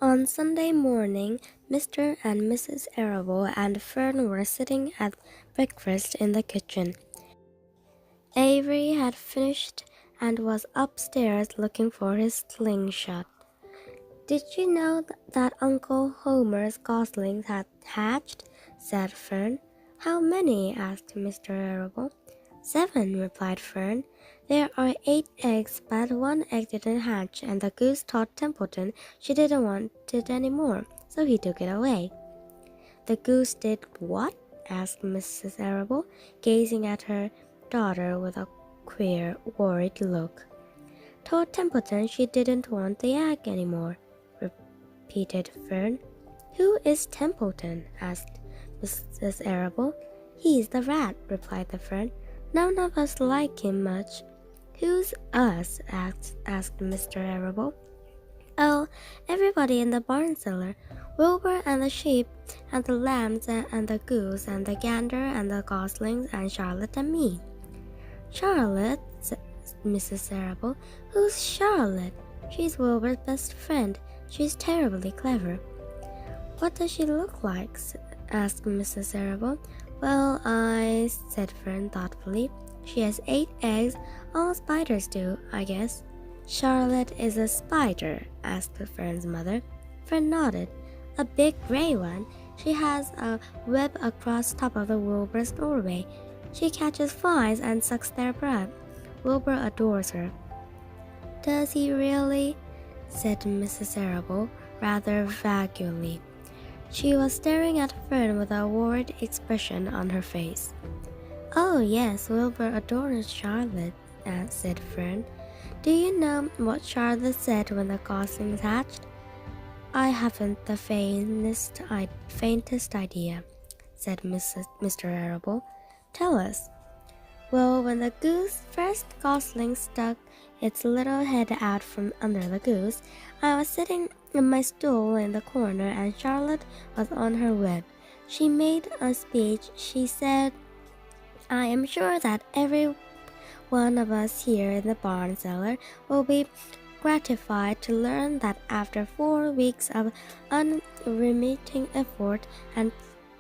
On Sunday morning, Mr. and Mrs. Arable and Fern were sitting at breakfast in the kitchen. Avery had finished and was upstairs looking for his slingshot. "Did you know that Uncle Homer's goslings had hatched?" said Fern. "How many?" asked Mr. Arable. "7," replied Fern. "There are 8 eggs, but 1 egg didn't hatch, and the goose told Templeton she didn't want it anymore, so he took it away." "The goose did what?" asked Mrs. Arable, gazing at her daughter with a queer, worried look. "Told Templeton she didn't want the egg anymore," repeated Fern. "Who is Templeton?" asked Mrs. Arable. "He's the rat," replied the Fern. "None of us like him much." "Who's us?" asked Mr. Arable. "Oh, everybody in the barn cellar. Wilbur and the sheep, and the lambs, and the goose, and the gander, and the goslings, and Charlotte and me." "Charlotte?" said Mrs. Arable. "Who's Charlotte?" "She's Wilbur's best friend. She's terribly clever." "What does she look like?" asked Mrs. Arable. "Well, said Fern thoughtfully. "She has 8 eggs. All spiders do, I guess." "Charlotte is a spider?" asked Fern's mother. Fern nodded. "A big gray one. She has a web across top of the Wilbur's doorway. She catches flies and sucks their breath. Wilbur adores her." "Does he really?" said Mrs. Arable, rather vaguely. She was staring at Fern with a worried expression on her face. "Oh, yes, Wilbur adores Charlotte," said Fern. "Do you know what Charlotte said when the goslings hatched?" "I haven't the faintest idea," said Mr. Arable. "Tell us." "Well, when the first gosling stuck its little head out from under the goose, I was sitting on my stool in the corner, and Charlotte was on her web. She made a speech. She said, 'I am sure that every one of us here in the barn cellar will be gratified to learn that after 4 weeks of unremitting effort and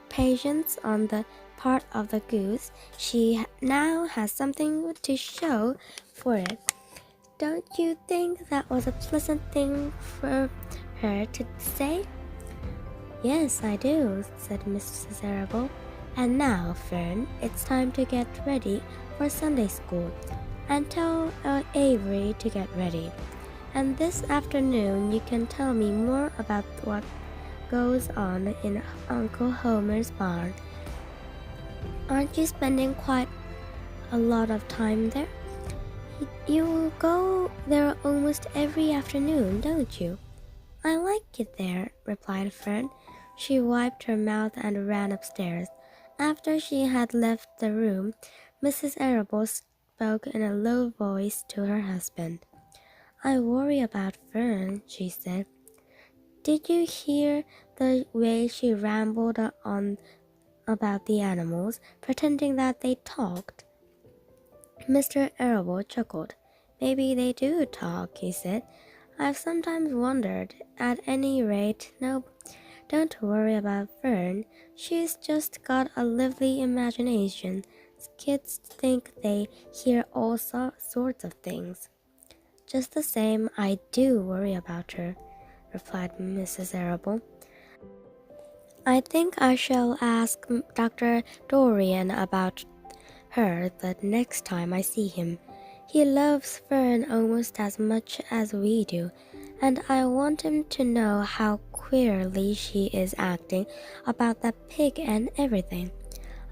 patience on the part of the goose, she now has something to show for it.' Don't you think that was a pleasant thing for her to say?" "Yes, I do," said Mrs. Arable. "And now, Fern, it's time to get ready for Sunday school, and tell Avery to get ready. And this afternoon you can tell me more about what goes on in Uncle Homer's barn. Aren't you spending quite a lot of time there? You go there almost every afternoon, don't you?" "I like it there," replied Fern. She wiped her mouth and ran upstairs. After she had left the room, Mrs. Arable spoke in a low voice to her husband. "I worry about Fern," she said. "Did you hear the way she rambled on about the animals, pretending that they talked?" Mr. Arable chuckled. "Maybe they do talk," he said. "I've sometimes wondered. At any rate, no, don't worry about Fern. She's just got a lively imagination. Kids think they hear all sorts of things." "Just the same, I do worry about her," replied Mrs. Arable. "I think I shall ask Dr. Dorian about her the next time I see him. He loves Fern almost as much as we do, and I want him to know how queerly she is acting about that pig and everything.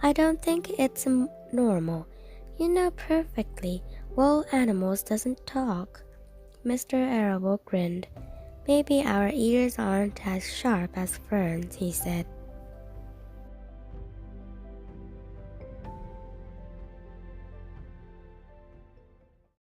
I don't think it's normal. You know perfectly well animals doesn't talk." Mr. Arable grinned. "Maybe our ears aren't as sharp as Fern's," he said.